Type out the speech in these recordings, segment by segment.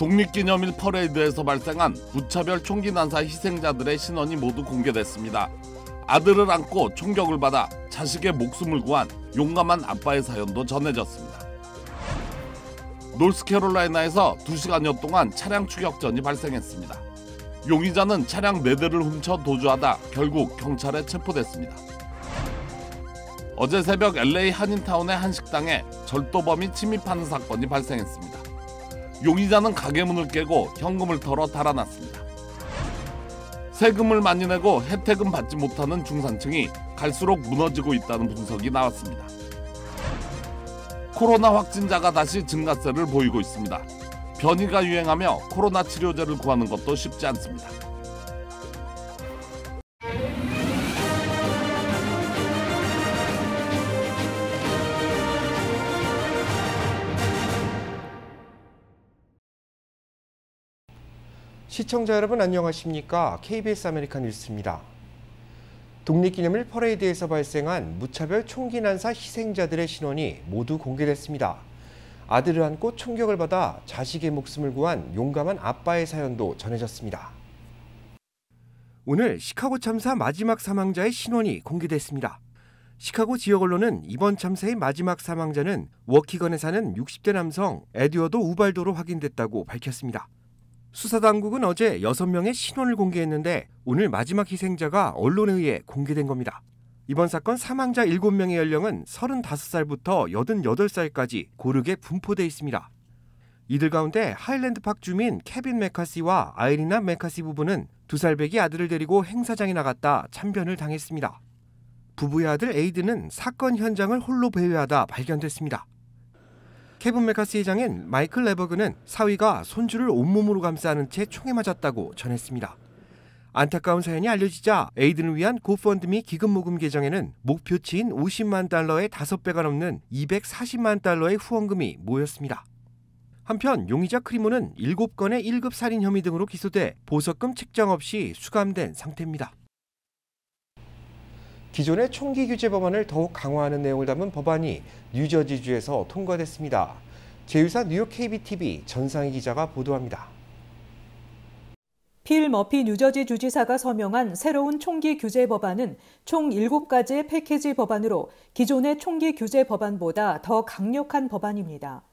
독립기념일 퍼레이드에서 발생한 무차별 총기 난사 희생자들의 신원이 모두 공개됐습니다. 아들을 안고 총격을 받아 자식의 목숨을 구한 용감한 아빠의 사연도 전해졌습니다. 노스캐롤라이나에서 2시간여 동안 차량 추격전이 발생했습니다. 용의자는 차량 4대를 훔쳐 도주하다 결국 경찰에 체포됐습니다. 어제 새벽 LA 한인타운의 한 식당에 절도범이 침입하는 사건이 발생했습니다. 용의자는 가게 문을 깨고 현금을 털어 달아났습니다. 세금을 많이 내고 혜택은 받지 못하는 중산층이 갈수록 무너지고 있다는 분석이 나왔습니다. 코로나 확진자가 다시 증가세를 보이고 있습니다. 변이가 유행하며 코로나 치료제를 구하는 것도 쉽지 않습니다. 시청자 여러분 안녕하십니까? KBS 아메리칸 뉴스입니다. 독립기념일 퍼레이드에서 발생한 무차별 총기 난사 희생자들의 신원이 모두 공개됐습니다. 아들을 안고 총격을 받아 자식의 목숨을 구한 용감한 아빠의 사연도 전해졌습니다. 오늘 시카고 참사 마지막 사망자의 신원이 공개됐습니다. 시카고 지역 언론은 이번 참사의 마지막 사망자는 워키건에 사는 60대 남성 에드워드 우발도로 확인됐다고 밝혔습니다. 수사당국은 어제 6명의 신원을 공개했는데 오늘 마지막 희생자가 언론에 의해 공개된 겁니다. 이번 사건 사망자 7명의 연령은 35살부터 88살까지 고르게 분포돼 있습니다. 이들 가운데 하일랜드팍 주민 케빈 메카시와 아이리나 메카시 부부는 2살 배기 아들을 데리고 행사장에 나갔다 참변을 당했습니다. 부부의 아들 에이드는 사건 현장을 홀로 배회하다 발견됐습니다. 케빈 메카시 회장인 마이클 레버그는 사위가 손주를 온몸으로 감싸는 채 총에 맞았다고 전했습니다. 안타까운 사연이 알려지자 에이든을 위한 고펀드미 기금 모금 계정에는 목표치인 50만 달러의 5배가 넘는 240만 달러의 후원금이 모였습니다. 한편 용의자 크리모는 7건의 1급 살인 혐의 등으로 기소돼 보석금 책정 없이 수감된 상태입니다. 기존의 총기 규제 법안을 더욱 강화하는 내용을 담은 법안이 뉴저지주에서 통과됐습니다. 제1사 뉴욕 KBTV 전상희 기자가 보도합니다. 필 머피 뉴저지 주지사가 서명한 새로운 총기 규제 법안은 총 7가지의 패키지 법안으로 기존의 총기 규제 법안보다 더 강력한 법안입니다.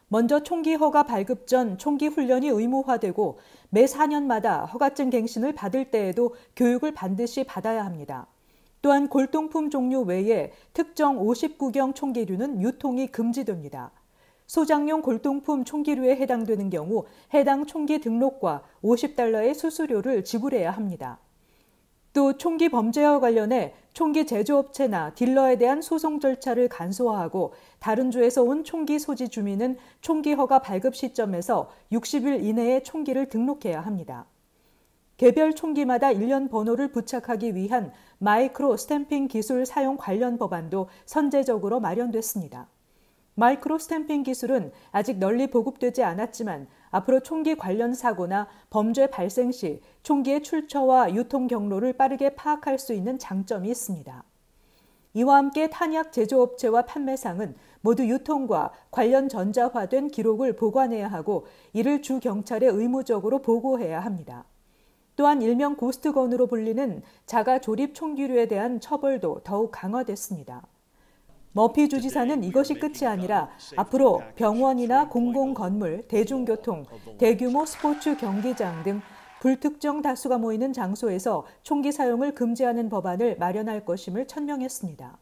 먼저 총기 허가 발급 전 총기 훈련이 의무화되고 매 4년마다 허가증 갱신을 받을 때에도 교육을 반드시 받아야 합니다. 또한 골동품 종류 외에 특정 59경 총기류는 유통이 금지됩니다. 소장용 골동품 총기류에 해당되는 경우 해당 총기 등록과 $50의 수수료를 지불해야 합니다. 또 총기 범죄와 관련해 총기 제조업체나 딜러에 대한 소송 절차를 간소화하고 다른 주에서 온 총기 소지 주민은 총기 허가 발급 시점에서 60일 이내에 총기를 등록해야 합니다. 개별 총기마다 1년 번호를 부착하기 위한 마이크로 스탬핑 기술 사용 관련 법안도 선제적으로 마련됐습니다. 마이크로 스탬핑 기술은 아직 널리 보급되지 않았지만 앞으로 총기 관련 사고나 범죄 발생 시 총기의 출처와 유통 경로를 빠르게 파악할 수 있는 장점이 있습니다. 이와 함께 탄약 제조업체와 판매상은 모두 유통과 관련 전자화된 기록을 보관해야 하고 이를 주 경찰에 의무적으로 보고해야 합니다. 또한 일명 고스트건으로 불리는 자가 조립 총기류에 대한 처벌도 더욱 강화됐습니다. 머피 주지사는 이것이 끝이 아니라 앞으로 병원이나 공공건물, 대중교통, 대규모 스포츠 경기장 등 불특정 다수가 모이는 장소에서 총기 사용을 금지하는 법안을 마련할 것임을 천명했습니다.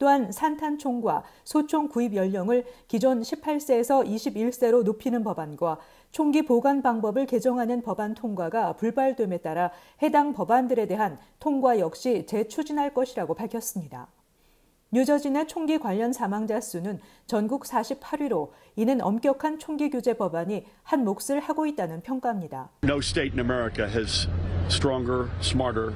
또한 산탄총과 소총 구입 연령을 기존 18세에서 21세로 높이는 법안과 총기 보관 방법을 개정하는 법안 통과가 불발됨에 따라 해당 법안들에 대한 통과 역시 재추진할 것이라고 밝혔습니다. 뉴저지 내 총기 관련 사망자 수는 전국 48위로 이는 엄격한 총기 규제 법안이 한 몫을 하고 있다는 평가입니다. No state in America has stronger, smarter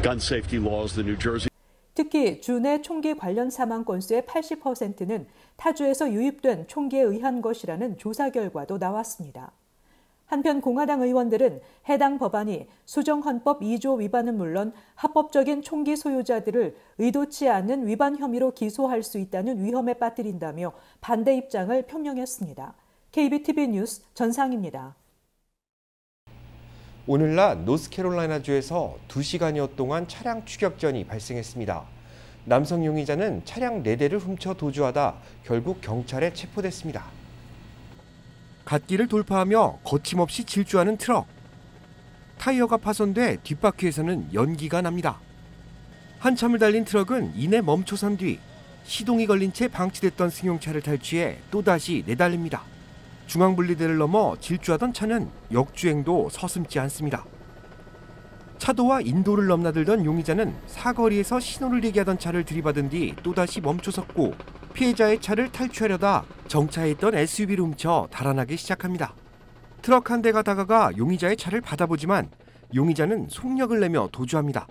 gun safety laws than New Jersey. 특히 주 내 총기 관련 사망 건수의 80%는 타주에서 유입된 총기에 의한 것이라는 조사 결과도 나왔습니다. 한편 공화당 의원들은 해당 법안이 수정헌법 2조 위반은 물론 합법적인 총기 소유자들을 의도치 않은 위반 혐의로 기소할 수 있다는 위험에 빠뜨린다며 반대 입장을 표명했습니다. KBTV 뉴스 전상입니다. 오늘 낮 노스캐롤라이나주에서 2시간여 동안 차량 추격전이 발생했습니다. 남성 용의자는 차량 4대를 훔쳐 도주하다 결국 경찰에 체포됐습니다. 갓길을 돌파하며 거침없이 질주하는 트럭. 타이어가 파손돼 뒷바퀴에서는 연기가 납니다. 한참을 달린 트럭은 이내 멈춰선 뒤 시동이 걸린 채 방치됐던 승용차를 탈취해 또다시 내달립니다. 중앙분리대를 넘어 질주하던 차는 역주행도 서슴지 않습니다. 차도와 인도를 넘나들던 용의자는 사거리에서 신호를 얘기하던 차를 들이받은 뒤 또다시 멈춰섰고 피해자의 차를 탈취하려다 정차해 있던 SUV를 훔쳐 달아나기 시작합니다. 트럭 한 대가 다가가 용의자의 차를 받아보지만 용의자는 속력을 내며 도주합니다.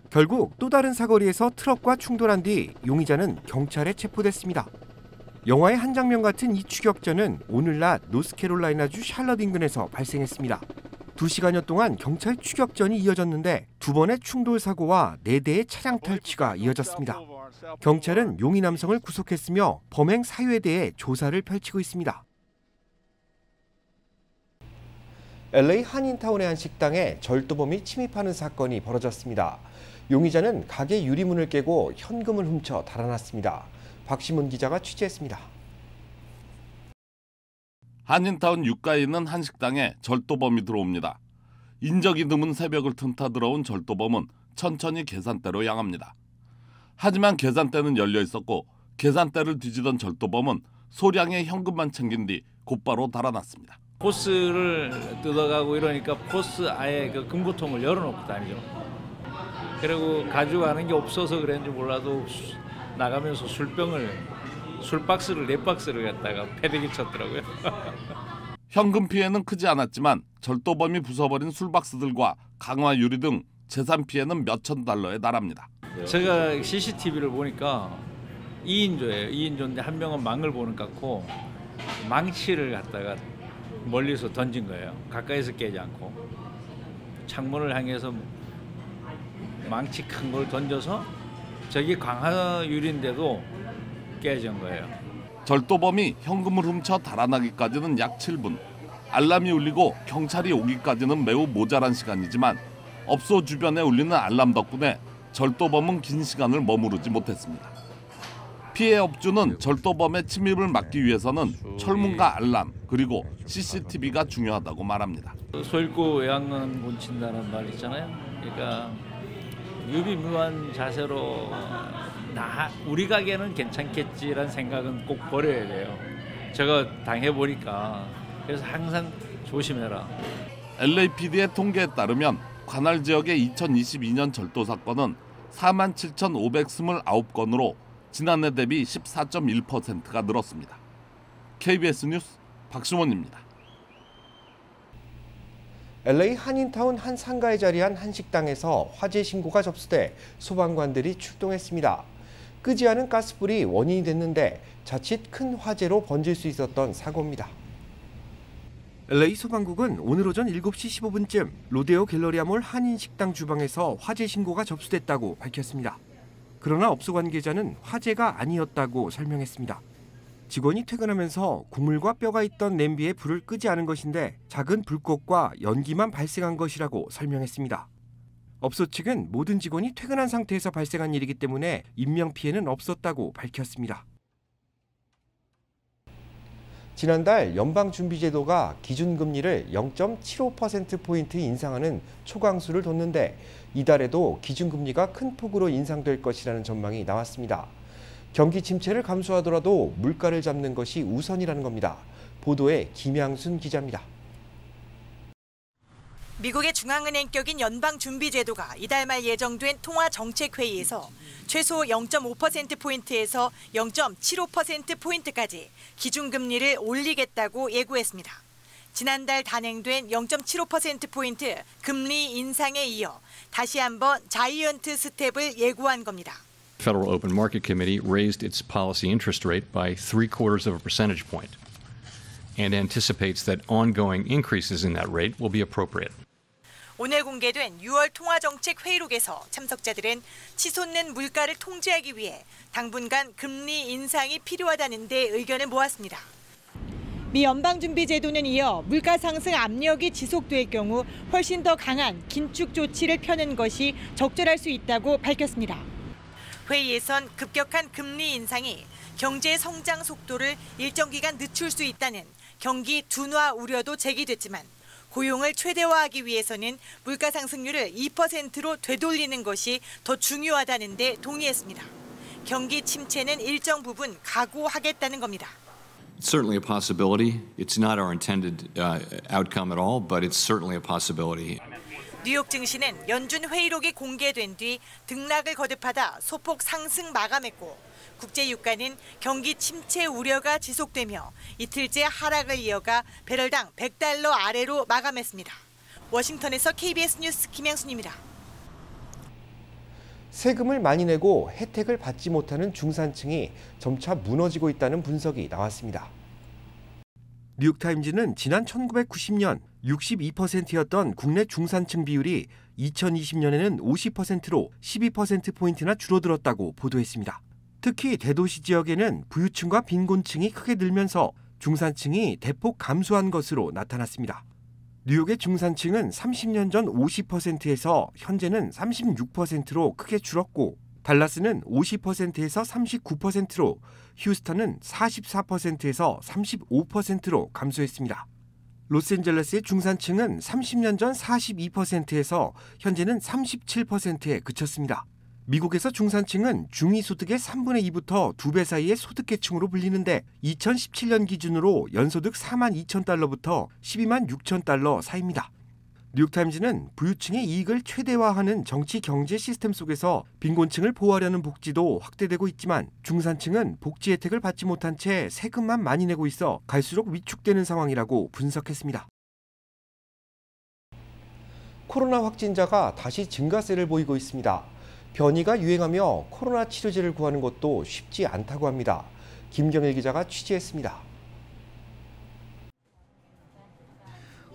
결국 또 다른 사거리에서 트럭과 충돌한 뒤 용의자는 경찰에 체포됐습니다. 영화의 한 장면 같은 이 추격전은 오늘 낮 노스캐롤라이나주 샬럿 인근에서 발생했습니다. 2시간여 동안 경찰 추격전이 이어졌는데 2번의 충돌 사고와 4대의 차량 탈취가 이어졌습니다. 경찰은 용의 남성을 구속했으며 범행 사유에 대해 조사를 펼치고 있습니다. LA 한인타운의 한 식당에 절도범이 침입하는 사건이 벌어졌습니다. 용의자는 가게 유리문을 깨고 현금을 훔쳐 달아났습니다. 박시문 기자가 취재했습니다. 한인타운 유가에 있는 한 식당에 절도범이 들어옵니다. 인적이 드문 새벽을 틈타 들어온 절도범은 천천히 계산대로 향합니다. 하지만 계산대는 열려 있었고 계산대를 뒤지던 절도범은 소량의 현금만 챙긴 뒤 곧바로 달아났습니다. 포스를 뜯어가고 이러니까 포스 아예 그 금고통을 열어놓고 다니죠. 그리고 가져가는 게 없어서 그랬는지 몰라도 나가면서 술박스를 4박스를 갖다가 패대기 쳤더라고요. 현금 피해는 크지 않았지만 절도범이 부숴버린 술박스들과 강화 유리 등 재산 피해는 몇천 달러에 달합니다. 제가 CCTV를 보니까 2인조예요. 2인조인데 한 명은 망을 보는 것 같고 망치를 갖다가 멀리서 던진 거예요. 가까이서 깨지 않고 창문을 향해서 망치 큰 걸 던져서 저기 강화 유리인데도 깨진 거예요. 절도범이 현금을 훔쳐 달아나기까지는 약 7분. 알람이 울리고 경찰이 오기까지는 매우 모자란 시간이지만 업소 주변에 울리는 알람 덕분에 절도범은 긴 시간을 머무르지 못했습니다. 피해 업주는 절도범의 침입을 막기 위해서는 철문과 알람 그리고 CCTV가 중요하다고 말합니다. 소 잃고 외양은 곤친다는 말 있잖아요. 그러니까 유비무한 자세로 우리 가게는 괜찮겠지라는 생각은 꼭 버려야 돼요. 제가 당해보니까 그래서 항상 조심해라. LAPD의 통계에 따르면 관할 지역의 2022년 절도 사건은 47,529건으로 지난해 대비 14.1%가 늘었습니다. KBS 뉴스 박시원입니다. LA 한인타운 한 상가에 자리한 한 식당에서 화재 신고가 접수돼 소방관들이 출동했습니다. 끄지 않은 가스불이 원인이 됐는데 자칫 큰 화재로 번질 수 있었던 사고입니다. LA 소방국은 오늘 오전 7시 15분쯤 로데오 갤러리아몰 한인식당 주방에서 화재 신고가 접수됐다고 밝혔습니다. 그러나 업소 관계자는 화재가 아니었다고 설명했습니다. 직원이 퇴근하면서 국물과 뼈가 있던 냄비에 불을 끄지 않은 것인데 작은 불꽃과 연기만 발생한 것이라고 설명했습니다. 업소 측은 모든 직원이 퇴근한 상태에서 발생한 일이기 때문에 인명피해는 없었다고 밝혔습니다. 지난달 연방준비제도가 기준금리를 0.75%포인트 인상하는 초강수를 뒀는데 이달에도 기준금리가 큰 폭으로 인상될 것이라는 전망이 나왔습니다. 경기 침체를 감수하더라도 물가를 잡는 것이 우선이라는 겁니다. 보도에 김양순 기자입니다. 미국의 중앙은행격인 연방준비제도가 이달 말 예정된 통화정책회의에서 최소 0.5%포인트에서 0.75%포인트까지 기준금리를 올리겠다고 예고했습니다. 지난달 단행된 0.75%포인트 금리 인상에 이어 다시 한번 자이언트 스텝을 예고한 겁니다. Federal Open Market Committee raised its policy interest rate by 0.75 percentage point and anticipates that ongoing increases in that rate will be appropriate. 오늘 공개된 6월 통화정책 회의록에서 참석자들은 치솟는 물가를 통제하기 위해 당분간 금리 인상이 필요하다는 데 의견을 모았습니다. 미 연방준비제도는 이어 물가 상승 압력이 지속될 경우 훨씬 더 강한 긴축 조치를 펴는 것이 적절할 수 있다고 밝혔습니다. 회의에선 급격한 금리 인상이 경제 성장 속도를 일정 기간 늦출 수 있다는 경기 둔화 우려도 제기됐지만 고용을 최대화하기 위해서는 물가 상승률을 2%로 되돌리는 것이 더 중요하다는 데 동의했습니다. 경기 침체는 일정 부분 각오하겠다는 겁니다. It's certainly a possibility. It's not our intended outcome at all, but it's certainly a possibility. 뉴욕 증시는 연준 회의록이 공개된 뒤 등락을 거듭하다 소폭 상승 마감했고 국제 유가는 경기 침체 우려가 지속되며 이틀째 하락을 이어가 배럴당 $100 아래로 마감했습니다. 워싱턴에서 KBS 뉴스 김양순입니다. 세금을 많이 내고 혜택을 받지 못하는 중산층이 점차 무너지고 있다는 분석이 나왔습니다. 뉴욕타임즈는 지난 1990년 62%였던 국내 중산층 비율이 2020년에는 50%로 12%포인트나 줄어들었다고 보도했습니다. 특히 대도시 지역에는 부유층과 빈곤층이 크게 늘면서 중산층이 대폭 감소한 것으로 나타났습니다. 뉴욕의 중산층은 30년 전 50%에서 현재는 36%로 크게 줄었고 달라스는 50%에서 39%로 휴스턴은 44%에서 35%로 감소했습니다. 로스앤젤레스의 중산층은 30년 전 42%에서 현재는 37%에 그쳤습니다. 미국에서 중산층은 중위소득의 3분의 2부터 2배 사이의 소득계층으로 불리는데 2017년 기준으로 연소득 4만 2천 달러부터 12만 6천 달러 사이입니다. 뉴욕타임즈는 부유층의 이익을 최대화하는 정치 경제 시스템 속에서 빈곤층을 보호하려는 복지도 확대되고 있지만 중산층은 복지 혜택을 받지 못한 채 세금만 많이 내고 있어 갈수록 위축되는 상황이라고 분석했습니다. 코로나 확진자가 다시 증가세를 보이고 있습니다. 변이가 유행하며 코로나 치료제를 구하는 것도 쉽지 않다고 합니다. 김경일 기자가 취재했습니다.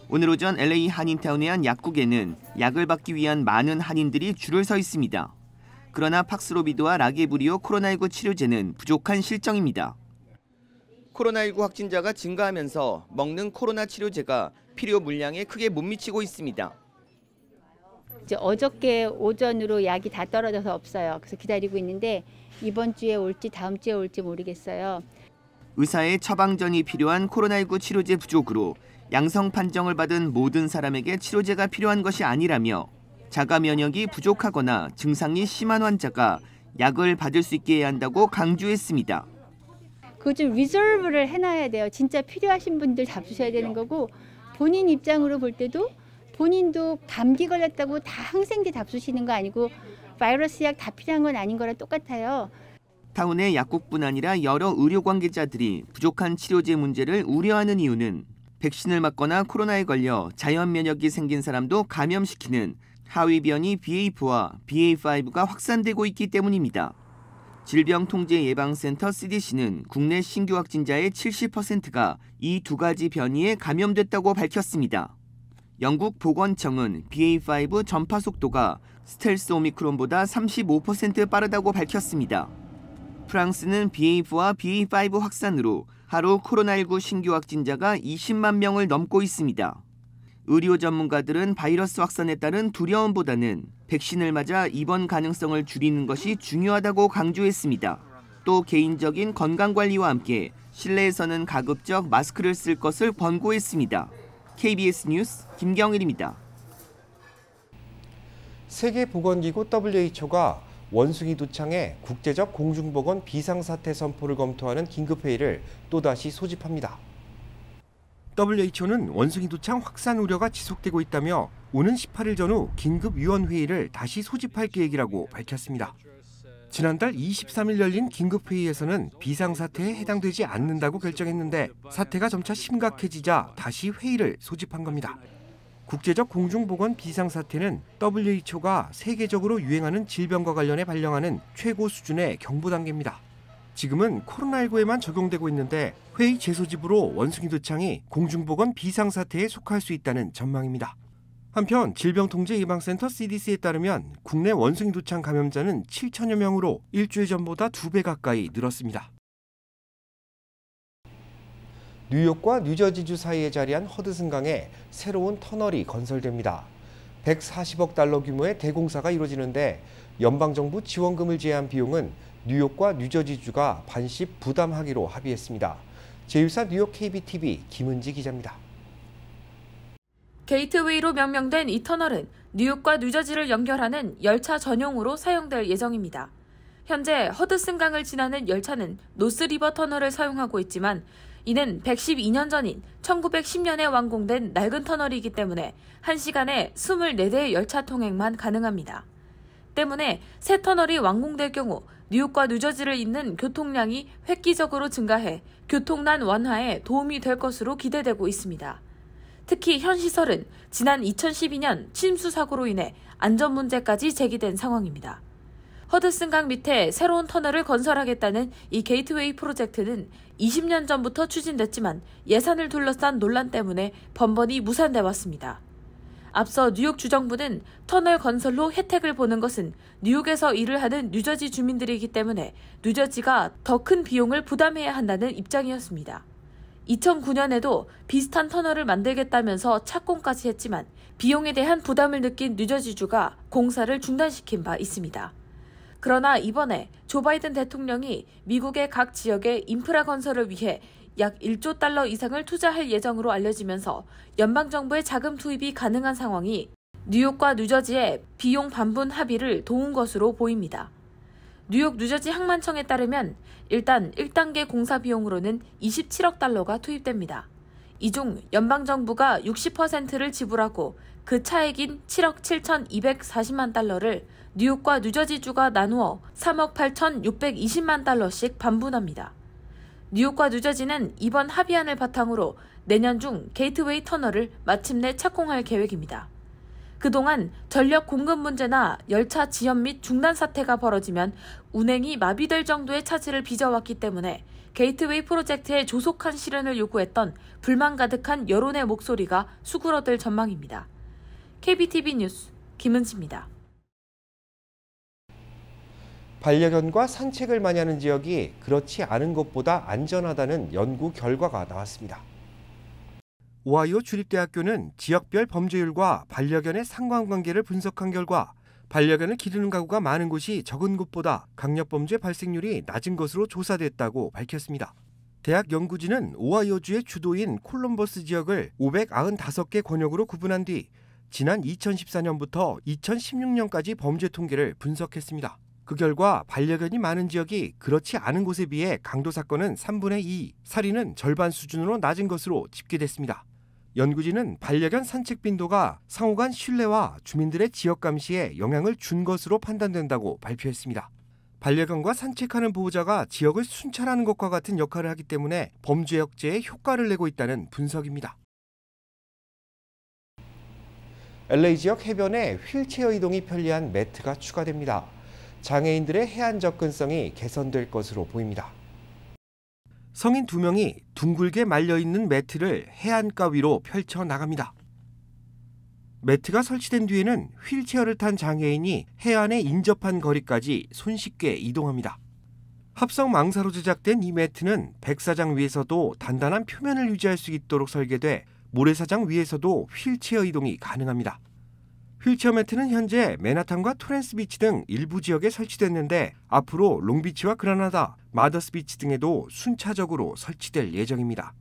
오늘 오전 LA 한인타운의 한 약국에는 약을 받기 위한 많은 한인들이 줄을 서 있습니다. 그러나 팍스로비드와 라게브리오 코로나19 치료제는 부족한 실정입니다. 코로나19 확진자가 증가하면서 먹는 코로나 치료제가 필요 물량에 크게 못 미치고 있습니다. 어저께 오전으로 약이 다 떨어져서 없어요. 그래서 기다리고 있는데 이번 주에 올지 다음 주에 올지 모르겠어요. 의사의 처방전이 필요한 코로나19 치료제 부족으로 양성 판정을 받은 모든 사람에게 치료제가 필요한 것이 아니라며 자가 면역이 부족하거나 증상이 심한 환자가 약을 받을 수 있게 해야 한다고 강조했습니다. 그거 좀 리저브를 해놔야 돼요. 진짜 필요하신 분들 잡수셔야 되는 거고 본인 입장으로 볼 때도 본인도 감기 걸렸다고 다 항생제 잡수시는 거 아니고 바이러스 약 다 필요한 건 아닌 거랑 똑같아요. 타운의 약국뿐 아니라 여러 의료 관계자들이 부족한 치료제 문제를 우려하는 이유는 백신을 맞거나 코로나에 걸려 자연 면역이 생긴 사람도 감염시키는 하위 변이 BA4와 BA5가 확산되고 있기 때문입니다. 질병통제예방센터 CDC는 국내 신규 확진자의 70%가 이 두 가지 변이에 감염됐다고 밝혔습니다. 영국 보건청은 BA5 전파 속도가 스텔스 오미크론보다 35% 빠르다고 밝혔습니다. 프랑스는 BA4와 BA5 확산으로 하루 코로나19 신규 확진자가 20만 명을 넘고 있습니다. 의료 전문가들은 바이러스 확산에 따른 두려움보다는 백신을 맞아 입원 가능성을 줄이는 것이 중요하다고 강조했습니다. 또 개인적인 건강관리와 함께 실내에서는 가급적 마스크를 쓸 것을 권고했습니다. KBS 뉴스 김경일입니다. 세계보건기구 WHO가 원숭이 두창의 국제적 공중보건 비상사태 선포를 검토하는 긴급회의를 또다시 소집합니다. WHO는 원숭이 두창 확산 우려가 지속되고 있다며 오는 18일 전후 긴급위원회의를 다시 소집할 계획이라고 밝혔습니다. 지난달 23일 열린 긴급회의에서는 비상사태에 해당되지 않는다고 결정했는데 사태가 점차 심각해지자 다시 회의를 소집한 겁니다. 국제적 공중보건 비상사태는 WHO가 세계적으로 유행하는 질병과 관련해 발령하는 최고 수준의 경보단계입니다. 지금은 코로나19에만 적용되고 있는데 회의 재소집으로 원숭이 두창이 공중보건 비상사태에 속할 수 있다는 전망입니다. 한편 질병통제예방센터 CDC에 따르면 국내 원숭이 두창 감염자는 7천여 명으로 일주일 전보다 2배 가까이 늘었습니다. 뉴욕과 뉴저지주 사이에 자리한 허드슨강에 새로운 터널이 건설됩니다. 140억 달러 규모의 대공사가 이루어지는데 연방정부 지원금을 제외한 비용은 뉴욕과 뉴저지주가 반씩 부담하기로 합의했습니다. 제1사 뉴욕 KBTV 김은지 기자입니다. 게이트웨이로 명명된 이 터널은 뉴욕과 뉴저지를 연결하는 열차 전용으로 사용될 예정입니다. 현재 허드슨강을 지나는 열차는 노스리버 터널을 사용하고 있지만 이는 112년 전인 1910년에 완공된 낡은 터널이기 때문에 1시간에 24대의 열차 통행만 가능합니다. 때문에 새 터널이 완공될 경우 뉴욕과 뉴저지를 잇는 교통량이 획기적으로 증가해 교통난 완화에 도움이 될 것으로 기대되고 있습니다. 특히 현 시설은 지난 2012년 침수 사고로 인해 안전 문제까지 제기된 상황입니다. 허드슨강 밑에 새로운 터널을 건설하겠다는 이 게이트웨이 프로젝트는 20년 전부터 추진됐지만 예산을 둘러싼 논란 때문에 번번이 무산돼 왔습니다. 앞서 뉴욕 주정부는 터널 건설로 혜택을 보는 것은 뉴욕에서 일을 하는 뉴저지 주민들이기 때문에 뉴저지가 더 큰 비용을 부담해야 한다는 입장이었습니다. 2009년에도 비슷한 터널을 만들겠다면서 착공까지 했지만 비용에 대한 부담을 느낀 뉴저지주가 공사를 중단시킨 바 있습니다. 그러나 이번에 조 바이든 대통령이 미국의 각 지역의 인프라 건설을 위해 약 1조 달러 이상을 투자할 예정으로 알려지면서 연방정부의 자금 투입이 가능한 상황이 뉴욕과 뉴저지의 비용 반분 합의를 도운 것으로 보입니다. 뉴욕 뉴저지 항만청에 따르면 일단 1단계 공사 비용으로는 27억 달러가 투입됩니다. 이 중 연방정부가 60%를 지불하고 그 차액인 7억 7,240만 달러를 뉴욕과 뉴저지주가 나누어 3억 8,620만 달러씩 반분합니다. 뉴욕과 뉴저지는 이번 합의안을 바탕으로 내년 중 게이트웨이 터널을 마침내 착공할 계획입니다. 그동안 전력 공급 문제나 열차 지연 및 중단 사태가 벌어지면 운행이 마비될 정도의 차질을 빚어왔기 때문에 게이트웨이 프로젝트의 조속한 실현을 요구했던 불만 가득한 여론의 목소리가 수그러들 전망입니다. KBTV 뉴스 김은지입니다. 반려견과 산책을 많이 하는 지역이 그렇지 않은 곳보다 안전하다는 연구 결과가 나왔습니다. 오하이오 주립대학교는 지역별 범죄율과 반려견의 상관관계를 분석한 결과 반려견을 기르는 가구가 많은 곳이 적은 곳보다 강력범죄 발생률이 낮은 것으로 조사됐다고 밝혔습니다. 대학 연구진은 오하이오주의 주도인 콜럼버스 지역을 595개 권역으로 구분한 뒤 지난 2014년부터 2016년까지 범죄 통계를 분석했습니다. 그 결과 반려견이 많은 지역이 그렇지 않은 곳에 비해 강도 사건은 3분의 2, 살인은 절반 수준으로 낮은 것으로 집계됐습니다. 연구진은 반려견 산책 빈도가 상호 간 신뢰와 주민들의 지역 감시에 영향을 준 것으로 판단된다고 발표했습니다. 반려견과 산책하는 보호자가 지역을 순찰하는 것과 같은 역할을 하기 때문에 범죄 억제에 효과를 내고 있다는 분석입니다. LA 지역 해변에 휠체어 이동이 편리한 매트가 추가됩니다. 장애인들의 해안 접근성이 개선될 것으로 보입니다. 성인 2명이 둥글게 말려있는 매트를 해안가 위로 펼쳐나갑니다. 매트가 설치된 뒤에는 휠체어를 탄 장애인이 해안에 인접한 거리까지 손쉽게 이동합니다. 합성 망사로 제작된 이 매트는 백사장 위에서도 단단한 표면을 유지할 수 있도록 설계돼 모래사장 위에서도 휠체어 이동이 가능합니다. 휠체어 매트는 현재 맨하탄과 토렌스 비치 등 일부 지역에 설치됐는데 앞으로 롱비치와 그라나다, 마더스 비치 등에도 순차적으로 설치될 예정입니다.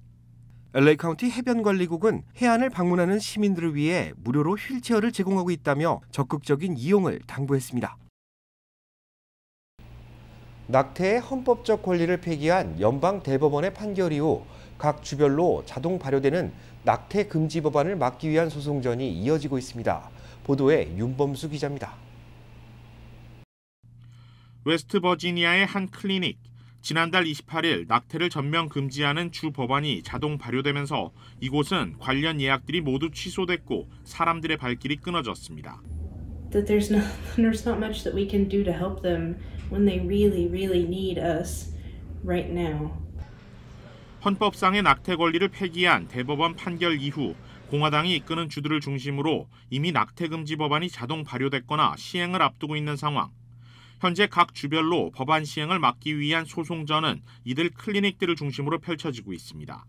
LA 카운티 해변관리국은 해안을 방문하는 시민들을 위해 무료로 휠체어를 제공하고 있다며 적극적인 이용을 당부했습니다. 낙태의 헌법적 권리를 폐기한 연방 대법원의 판결 이후 각 주별로 자동 발효되는 낙태 금지 법안을 막기 위한 소송전이 이어지고 있습니다. 보도에 윤범수 기자입니다. 웨스트버지니아의 한 클리닉. 지난달 28일 낙태를 전면 금지하는 주 법안이 자동 발효되면서 이곳은 관련 예약들이 모두 취소됐고 사람들의 발길이 끊어졌습니다. There's not much that we can do to help them when they really need us right now. 헌법상의 낙태 권리를 폐기한 대법원 판결 이후 공화당이 이끄는 주들을 중심으로 이미 낙태 금지 법안이 자동 발효됐거나 시행을 앞두고 있는 상황. 현재 각 주별로 법안 시행을 막기 위한 소송전은 이들 클리닉들을 중심으로 펼쳐지고 있습니다.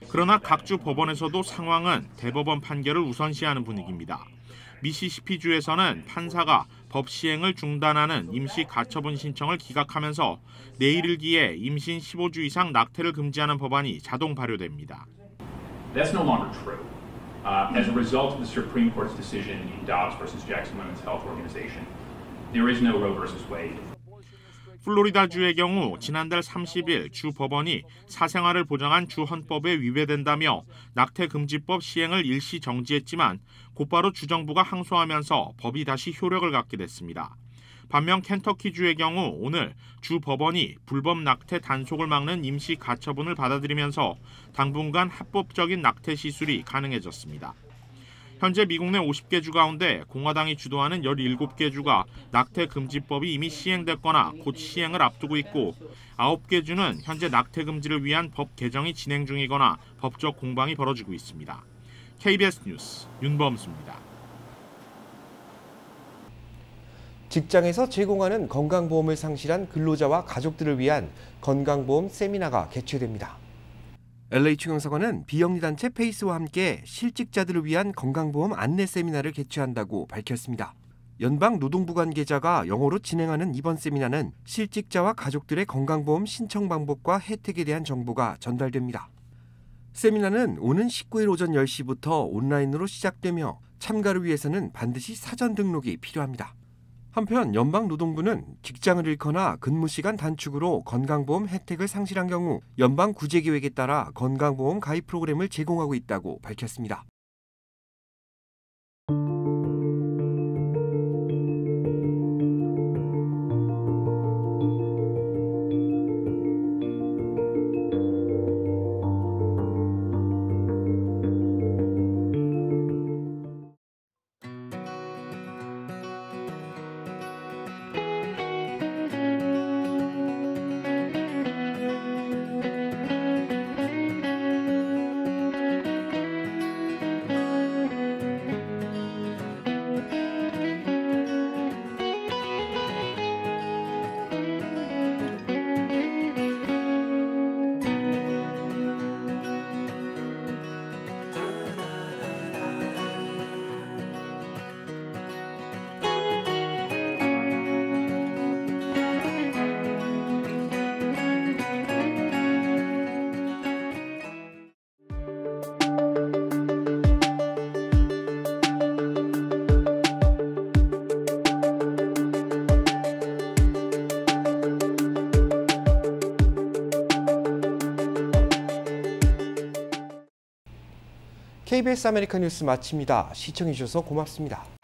그러나 각주 법원에서도 상황은 대법원 판결을 우선시하는 분위기입니다. 미시시피주에서는 판사가 법 시행을 중단하는 임시 가처분 신청을 기각하면서 내일을 기해 임신 15주 이상 낙태를 금지하는 법안이 자동 발효됩니다. That's no longer true. As a result of the Supreme Court's decision in Dobbs versus Jackson Women's Health Organization, there is no Roe versus Wade. 플로리다주의 경우 지난달 30일 주 법원이 사생활을 보장한 주 헌법에 위배된다며 낙태금지법 시행을 일시 정지했지만 곧바로 주정부가 항소하면서 법이 다시 효력을 갖게 됐습니다. 반면 켄터키주의 경우 오늘 주 법원이 불법 낙태 단속을 막는 임시 가처분을 받아들이면서 당분간 합법적인 낙태 시술이 가능해졌습니다. 현재 미국 내 50개 주 가운데 공화당이 주도하는 17개 주가 낙태 금지법이 이미 시행됐거나 곧 시행을 앞두고 있고 9개 주는 현재 낙태 금지를 위한 법 개정이 진행 중이거나 법적 공방이 벌어지고 있습니다. KBS 뉴스 윤범수입니다. 직장에서 제공하는 건강보험을 상실한 근로자와 가족들을 위한 건강보험 세미나가 개최됩니다. LA중앙사관은 비영리단체 페이스와 함께 실직자들을 위한 건강보험 안내 세미나를 개최한다고 밝혔습니다. 연방노동부 관계자가 영어로 진행하는 이번 세미나는 실직자와 가족들의 건강보험 신청 방법과 혜택에 대한 정보가 전달됩니다. 세미나는 오는 19일 오전 10시부터 온라인으로 시작되며 참가를 위해서는 반드시 사전 등록이 필요합니다. 한편 연방노동부는 직장을 잃거나 근무시간 단축으로 건강보험 혜택을 상실한 경우 연방구제계획에 따라 건강보험 가입 프로그램을 제공하고 있다고 밝혔습니다. KBS 아메리카 뉴스 마칩니다. 시청해주셔서 고맙습니다.